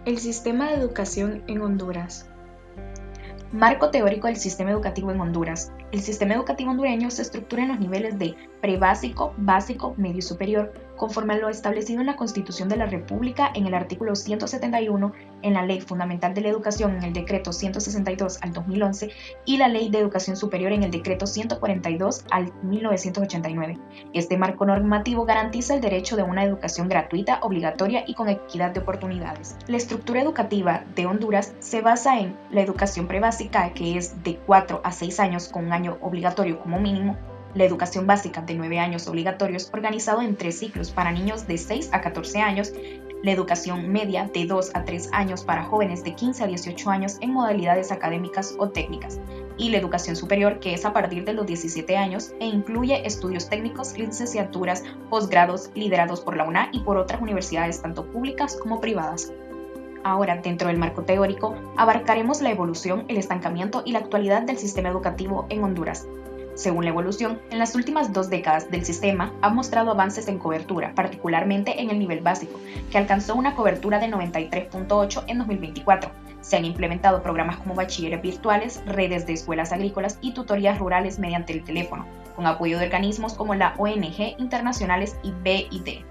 El sistema de educación en Honduras. Marco teórico del sistema educativo en Honduras. El sistema educativo hondureño se estructura en los niveles de prebásico, básico, medio y superior, conforme a lo establecido en la Constitución de la República en el artículo 171, en la Ley Fundamental de la Educación en el Decreto 162 al 2011 y la Ley de Educación Superior en el Decreto 142 al 1989. Este marco normativo garantiza el derecho de una educación gratuita, obligatoria y con equidad de oportunidades. La estructura educativa de Honduras se basa en la educación prebásica, que es de 4 a 6 años con un año obligatorio como mínimo, la educación básica de 9 años obligatorios organizado en 3 ciclos para niños de 6 a 14 años, la educación media de 2 a 3 años para jóvenes de 15 a 18 años en modalidades académicas o técnicas, y la educación superior, que es a partir de los 17 años e incluye estudios técnicos, licenciaturas, posgrados liderados por la UNA y por otras universidades tanto públicas como privadas. Ahora, dentro del marco teórico, abarcaremos la evolución, el estancamiento y la actualidad del sistema educativo en Honduras. Según la evolución, en las últimas 2 décadas del sistema ha mostrado avances en cobertura, particularmente en el nivel básico, que alcanzó una cobertura de 93.8 en 2024. Se han implementado programas como bachilleres virtuales, redes de escuelas agrícolas y tutorías rurales mediante el teléfono, con apoyo de organismos como la ONG internacionales y BID.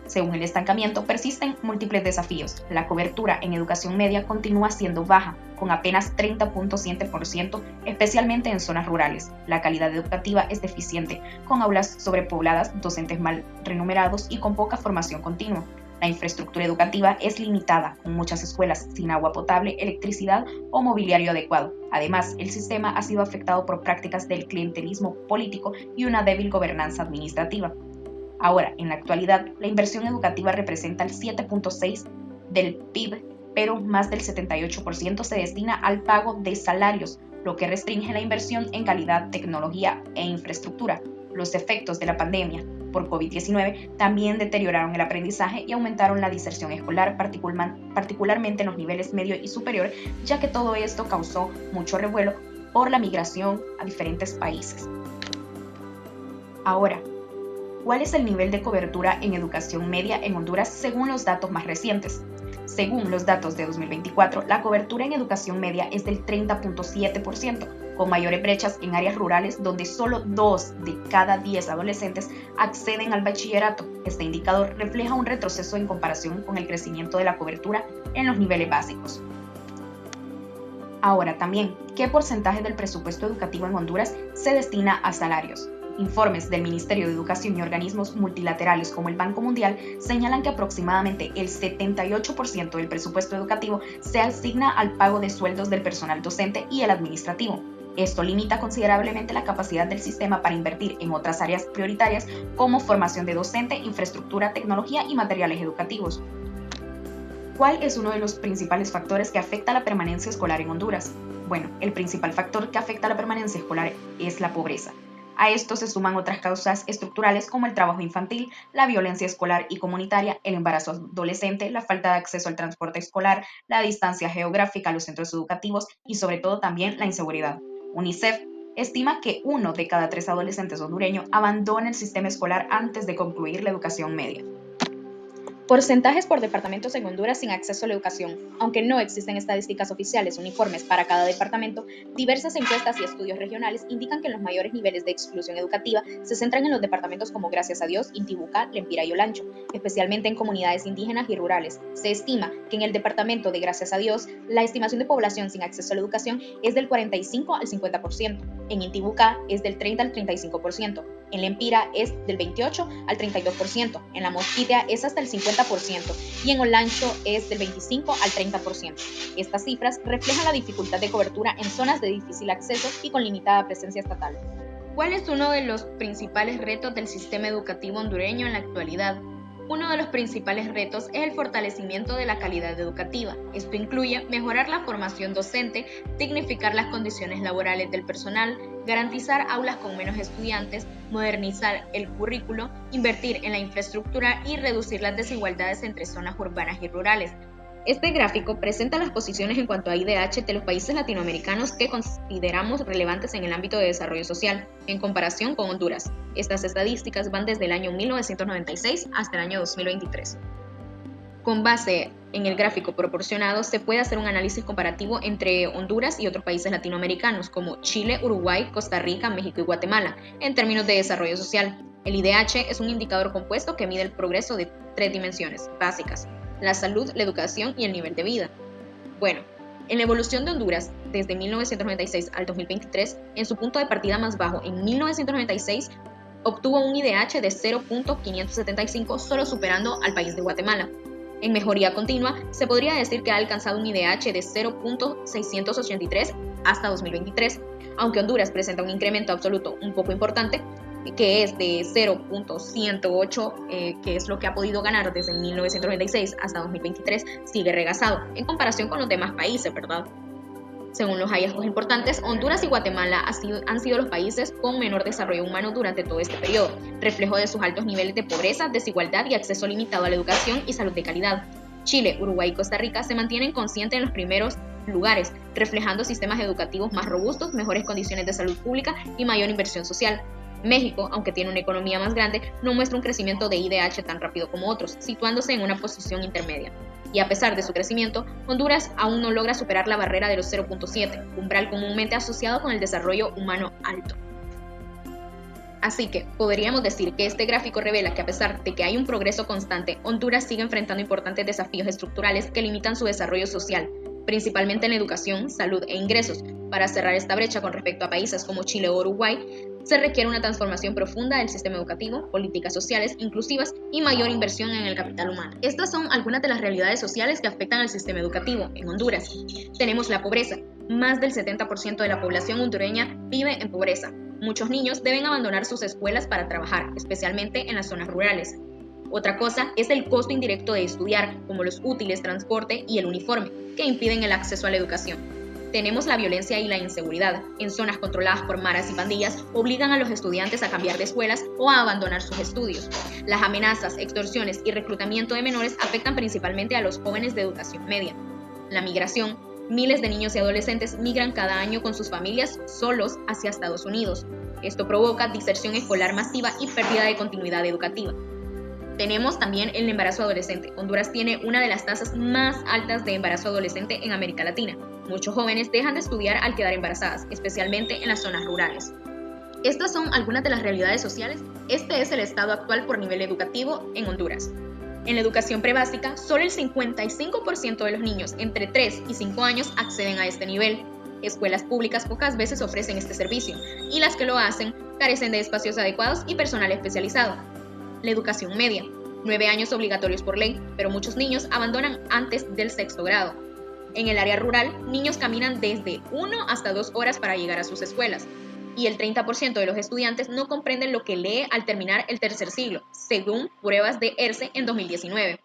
Según el estancamiento, persisten múltiples desafíos. La cobertura en educación media continúa siendo baja, con apenas 30.7%, especialmente en zonas rurales. La calidad educativa es deficiente, con aulas sobrepobladas, docentes mal remunerados y con poca formación continua. La infraestructura educativa es limitada, con muchas escuelas sin agua potable, electricidad o mobiliario adecuado. Además, el sistema ha sido afectado por prácticas del clientelismo político y una débil gobernanza administrativa. Ahora, en la actualidad, la inversión educativa representa el 7.6% del PIB, pero más del 78% se destina al pago de salarios, lo que restringe la inversión en calidad, tecnología e infraestructura. Los efectos de la pandemia por COVID-19 también deterioraron el aprendizaje y aumentaron la diserción escolar, particularmente en los niveles medio y superior, ya que todo esto causó mucho revuelo por la migración a diferentes países. Ahora, ¿cuál es el nivel de cobertura en educación media en Honduras según los datos más recientes? Según los datos de 2024, la cobertura en educación media es del 30.7%, con mayores brechas en áreas rurales donde solo 2 de cada 10 adolescentes acceden al bachillerato. Este indicador refleja un retroceso en comparación con el crecimiento de la cobertura en los niveles básicos. Ahora también, ¿qué porcentaje del presupuesto educativo en Honduras se destina a salarios? Informes del Ministerio de Educación y organismos multilaterales como el Banco Mundial señalan que aproximadamente el 78% del presupuesto educativo se asigna al pago de sueldos del personal docente y el administrativo. Esto limita considerablemente la capacidad del sistema para invertir en otras áreas prioritarias como formación de docente, infraestructura, tecnología y materiales educativos. ¿Cuál es uno de los principales factores que afecta la permanencia escolar en Honduras? Bueno, el principal factor que afecta la permanencia escolar es la pobreza. A esto se suman otras causas estructurales como el trabajo infantil, la violencia escolar y comunitaria, el embarazo adolescente, la falta de acceso al transporte escolar, la distancia geográfica a los centros educativos y sobre todo también la inseguridad. UNICEF estima que 1 de cada 3 adolescentes hondureños abandona el sistema escolar antes de concluir la educación media. Porcentajes por departamentos en Honduras sin acceso a la educación. Aunque no existen estadísticas oficiales uniformes para cada departamento, diversas encuestas y estudios regionales indican que los mayores niveles de exclusión educativa se centran en los departamentos como Gracias a Dios, Intibucá, Lempira y Olancho, especialmente en comunidades indígenas y rurales. Se estima que en el departamento de Gracias a Dios, la estimación de población sin acceso a la educación es del 45 al 50%, en Intibucá es del 30 al 35%, en Lempira es del 28 al 32%, en La Mosquitia es hasta el 50% y en Olancho es del 25 al 30%. Estas cifras reflejan la dificultad de cobertura en zonas de difícil acceso y con limitada presencia estatal. ¿Cuál es uno de los principales retos del sistema educativo hondureño en la actualidad? Uno de los principales retos es el fortalecimiento de la calidad educativa. Esto incluye mejorar la formación docente, dignificar las condiciones laborales del personal, garantizar aulas con menos estudiantes, modernizar el currículo, invertir en la infraestructura y reducir las desigualdades entre zonas urbanas y rurales. Este gráfico presenta las posiciones en cuanto a IDH de los países latinoamericanos que consideramos relevantes en el ámbito de desarrollo social, en comparación con Honduras. Estas estadísticas van desde el año 1996 hasta el año 2023. Con base en el gráfico proporcionado, se puede hacer un análisis comparativo entre Honduras y otros países latinoamericanos como Chile, Uruguay, Costa Rica, México y Guatemala, en términos de desarrollo social. El IDH es un indicador compuesto que mide el progreso de 3 dimensiones básicas: la salud, la educación y el nivel de vida. Bueno, en la evolución de Honduras, desde 1996 al 2023, en su punto de partida más bajo, en 1996, obtuvo un IDH de 0.575, solo superando al país de Guatemala. En mejoría continua, se podría decir que ha alcanzado un IDH de 0.683 hasta 2023, aunque Honduras presenta un incremento absoluto un poco importante, que es de 0.108, que es lo que ha podido ganar desde 1996 hasta 2023, sigue regazado en comparación con los demás países, ¿verdad? Según los hallazgos importantes, Honduras y Guatemala han sido los países con menor desarrollo humano durante todo este periodo, reflejo de sus altos niveles de pobreza, desigualdad y acceso limitado a la educación y salud de calidad. Chile, Uruguay y Costa Rica se mantienen conscientes en los primeros lugares, reflejando sistemas educativos más robustos, mejores condiciones de salud pública y mayor inversión social. México, aunque tiene una economía más grande, no muestra un crecimiento de IDH tan rápido como otros, situándose en una posición intermedia. Y a pesar de su crecimiento, Honduras aún no logra superar la barrera de los 0.7, umbral comúnmente asociado con el desarrollo humano alto. Así que podríamos decir que este gráfico revela que a pesar de que hay un progreso constante, Honduras sigue enfrentando importantes desafíos estructurales que limitan su desarrollo social, principalmente en educación, salud e ingresos. Para cerrar esta brecha con respecto a países como Chile o Uruguay, se requiere una transformación profunda del sistema educativo, políticas sociales inclusivas y mayor inversión en el capital humano. Estas son algunas de las realidades sociales que afectan al sistema educativo en Honduras. Tenemos la pobreza. Más del 70% de la población hondureña vive en pobreza. Muchos niños deben abandonar sus escuelas para trabajar, especialmente en las zonas rurales. Otra cosa es el costo indirecto de estudiar, como los útiles, transporte y el uniforme, que impiden el acceso a la educación. Tenemos la violencia y la inseguridad. En zonas controladas por maras y pandillas, obligan a los estudiantes a cambiar de escuelas o a abandonar sus estudios. Las amenazas, extorsiones y reclutamiento de menores afectan principalmente a los jóvenes de educación media. La migración. Miles de niños y adolescentes migran cada año con sus familias solos hacia Estados Unidos. Esto provoca diserción escolar masiva y pérdida de continuidad educativa. Tenemos también el embarazo adolescente. Honduras tiene una de las tasas más altas de embarazo adolescente en América Latina. Muchos jóvenes dejan de estudiar al quedar embarazadas, especialmente en las zonas rurales. Estas son algunas de las realidades sociales. Este es el estado actual por nivel educativo en Honduras. En la educación prebásica, solo el 55% de los niños entre 3 y 5 años acceden a este nivel. Escuelas públicas pocas veces ofrecen este servicio, y las que lo hacen carecen de espacios adecuados y personal especializado. La educación media, 9 años obligatorios por ley, pero muchos niños abandonan antes del 6º grado. En el área rural, niños caminan desde 1 hasta 2 horas para llegar a sus escuelas, y el 30% de los estudiantes no comprenden lo que lee al terminar el tercer siglo, según pruebas de ERCE en 2019.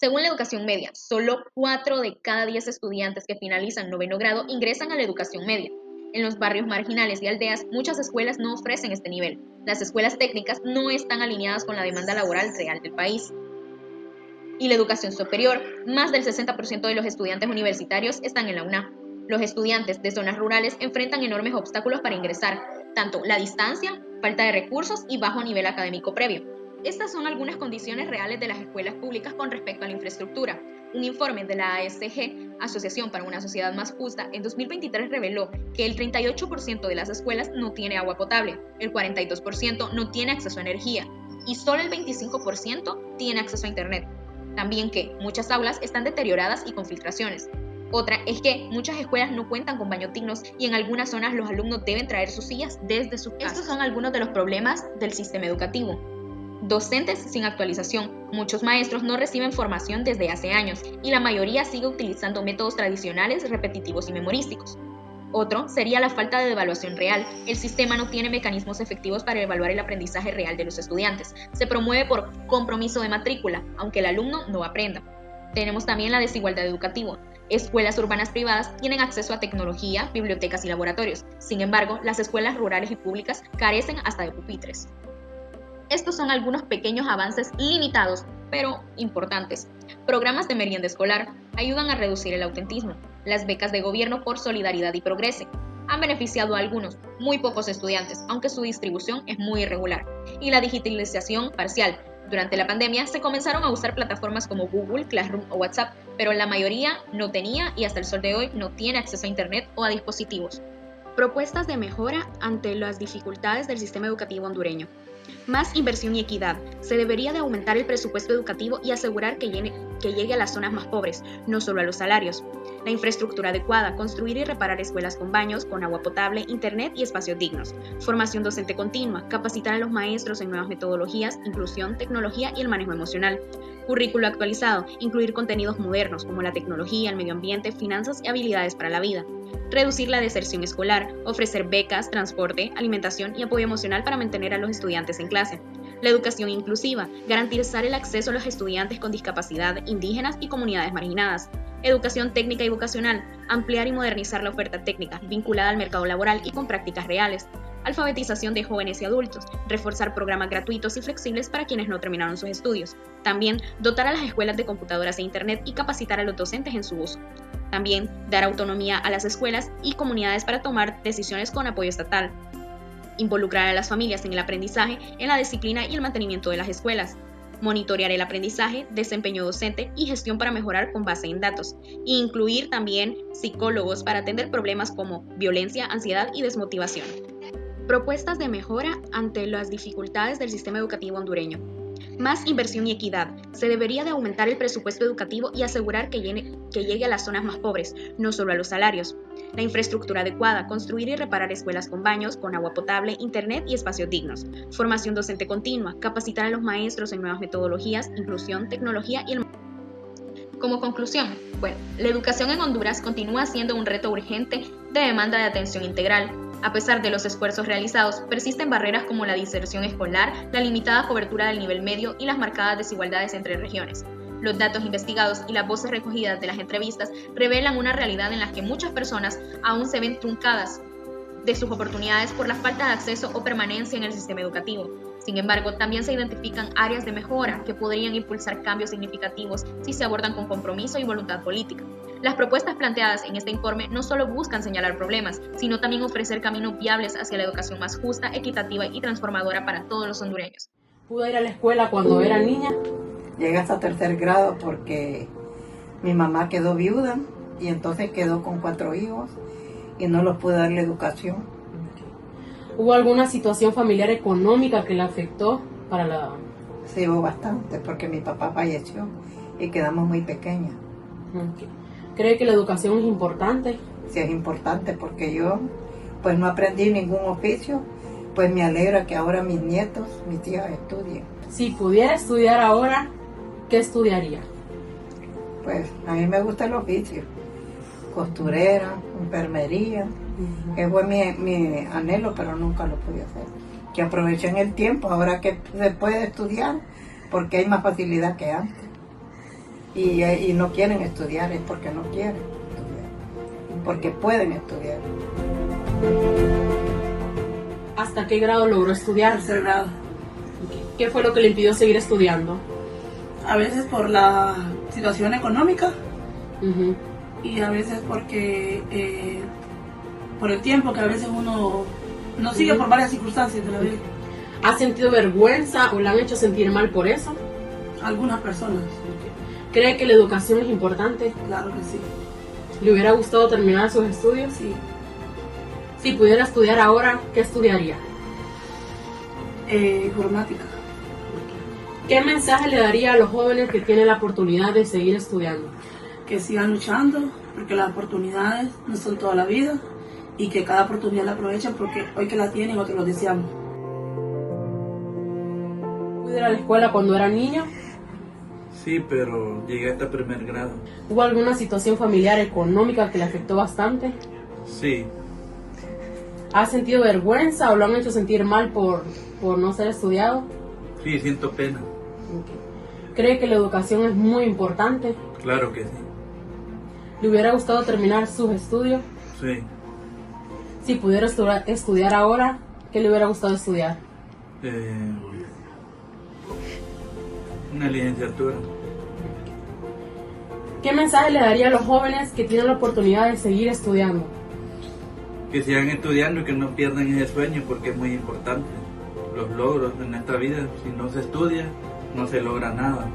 Según la educación media, solo 4 de cada 10 estudiantes que finalizan 9º grado ingresan a la educación media. En los barrios marginales y aldeas, muchas escuelas no ofrecen este nivel. Las escuelas técnicas no están alineadas con la demanda laboral real del país. Y la educación superior, más del 60% de los estudiantes universitarios están en la UNA. Los estudiantes de zonas rurales enfrentan enormes obstáculos para ingresar, tanto la distancia, falta de recursos y bajo nivel académico previo. Estas son algunas condiciones reales de las escuelas públicas con respecto a la infraestructura. Un informe de la ASG, Asociación para una Sociedad Más Justa, en 2023 reveló que el 38% de las escuelas no tiene agua potable, el 42% no tiene acceso a energía y solo el 25% tiene acceso a internet. También que muchas aulas están deterioradas y con filtraciones. Otra es que muchas escuelas no cuentan con baños dignos y en algunas zonas los alumnos deben traer sus sillas desde sus casas. Estos son algunos de los problemas del sistema educativo. Docentes sin actualización. Muchos maestros no reciben formación desde hace años y la mayoría sigue utilizando métodos tradicionales, repetitivos y memorísticos. Otro sería la falta de evaluación real. El sistema no tiene mecanismos efectivos para evaluar el aprendizaje real de los estudiantes. Se promueve por compromiso de matrícula, aunque el alumno no aprenda. Tenemos también la desigualdad educativa. Escuelas urbanas privadas tienen acceso a tecnología, bibliotecas y laboratorios. Sin embargo, las escuelas rurales y públicas carecen hasta de pupitres. Estos son algunos pequeños avances limitados, pero importantes. Programas de merienda escolar ayudan a reducir el ausentismo. Las becas de gobierno por solidaridad y progreso han beneficiado a algunos, muy pocos estudiantes, aunque su distribución es muy irregular. Y la digitalización parcial. Durante la pandemia se comenzaron a usar plataformas como Google, Classroom o WhatsApp, pero la mayoría no tenía y hasta el sol de hoy no tiene acceso a Internet o a dispositivos. Propuestas de mejora ante las dificultades del sistema educativo hondureño. Más inversión y equidad. Se debería de aumentar el presupuesto educativo y asegurar que llegue a las zonas más pobres, no solo a los salarios. La infraestructura adecuada, construir y reparar escuelas con baños, con agua potable, internet y espacios dignos. Formación docente continua, capacitar a los maestros en nuevas metodologías, inclusión, tecnología y el manejo emocional. Currículo actualizado, incluir contenidos modernos como la tecnología, el medio ambiente, finanzas y habilidades para la vida. Reducir la deserción escolar, ofrecer becas, transporte, alimentación y apoyo emocional para mantener a los estudiantes en clase. La educación inclusiva, garantizar el acceso a los estudiantes con discapacidad, indígenas y comunidades marginadas. Educación técnica y vocacional, ampliar y modernizar la oferta técnica vinculada al mercado laboral y con prácticas reales. Alfabetización de jóvenes y adultos, reforzar programas gratuitos y flexibles para quienes no terminaron sus estudios. También dotar a las escuelas de computadoras e internet y capacitar a los docentes en su uso. También dar autonomía a las escuelas y comunidades para tomar decisiones con apoyo estatal. Involucrar a las familias en el aprendizaje, en la disciplina y el mantenimiento de las escuelas. Monitorear el aprendizaje, desempeño docente y gestión para mejorar con base en datos. E incluir también psicólogos para atender problemas como violencia, ansiedad y desmotivación. Propuestas de mejora ante las dificultades del sistema educativo hondureño. Más inversión y equidad. Se debería de aumentar el presupuesto educativo y asegurar que llegue a las zonas más pobres, no solo a los salarios. La infraestructura adecuada, construir y reparar escuelas con baños, con agua potable, internet y espacios dignos. Formación docente continua, capacitar a los maestros en nuevas metodologías, inclusión, tecnología y el... Como conclusión, la educación en Honduras continúa siendo un reto urgente de demanda de atención integral. A pesar de los esfuerzos realizados, persisten barreras como la deserción escolar, la limitada cobertura del nivel medio y las marcadas desigualdades entre regiones. Los datos investigados y las voces recogidas de las entrevistas revelan una realidad en la que muchas personas aún se ven truncadas de sus oportunidades por la falta de acceso o permanencia en el sistema educativo. Sin embargo, también se identifican áreas de mejora que podrían impulsar cambios significativos si se abordan con compromiso y voluntad política. Las propuestas planteadas en este informe no solo buscan señalar problemas, sino también ofrecer caminos viables hacia la educación más justa, equitativa y transformadora para todos los hondureños. ¿Pude ir a la escuela cuando era niña? Llegué hasta tercer grado porque mi mamá quedó viuda y entonces quedó con 4 hijos y no los pude darle educación. ¿Hubo alguna situación familiar económica que le afectó para la...? Sí, hubo bastante porque mi papá falleció y quedamos muy pequeñas. Okay. ¿Cree que la educación es importante? Sí, es importante porque yo pues no aprendí ningún oficio, pues me alegra que ahora mis nietos, mis hijas estudien. Si pudiera estudiar ahora, ¿qué estudiaría? Pues a mí me gusta el oficio, costurera, enfermería. Ese fue mi anhelo, pero nunca lo pude hacer. Que aprovechen el tiempo, ahora que se puede estudiar, porque hay más facilidad que antes. Y no quieren estudiar, es porque no quieren estudiar, porque pueden estudiar. ¿Hasta qué grado logró estudiar? Tercer grado. ¿Qué fue lo que le impidió seguir estudiando? A veces por la situación económica Uh-huh. y a veces porque por el tiempo que a veces uno no sigue Uh-huh. por varias circunstancias de la vida. ¿Ha sentido vergüenza o le han hecho sentir mal por eso? Algunas personas, ¿Cree que la educación es importante? claro que sí. ¿Le hubiera gustado terminar sus estudios? Sí. Si pudiera estudiar ahora, ¿qué estudiaría? Informática. ¿Qué mensaje le daría a los jóvenes que tienen la oportunidad de seguir estudiando? Que sigan luchando porque las oportunidades no son toda la vida y que cada oportunidad la aprovechen porque hoy que la tienen, otros lo deseamos. ¿Pude ir a la escuela cuando era niño? Sí, pero llegué hasta primer grado. ¿Hubo alguna situación familiar económica que le afectó bastante? Sí, ¿Ha sentido vergüenza o lo han hecho sentir mal por no ser estudiado? sí, siento pena. ¿Cree que la educación es muy importante? Claro que sí. ¿Le hubiera gustado terminar sus estudios? Sí, Si pudiera estudiar ahora, ¿qué le hubiera gustado estudiar? una licenciatura. ¿Qué mensaje le daría a los jóvenes que tienen la oportunidad de seguir estudiando? Que sigan estudiando y que no pierdan ese sueño porque es muy importante. Los logros en esta vida, si no se estudia, no se logra nada.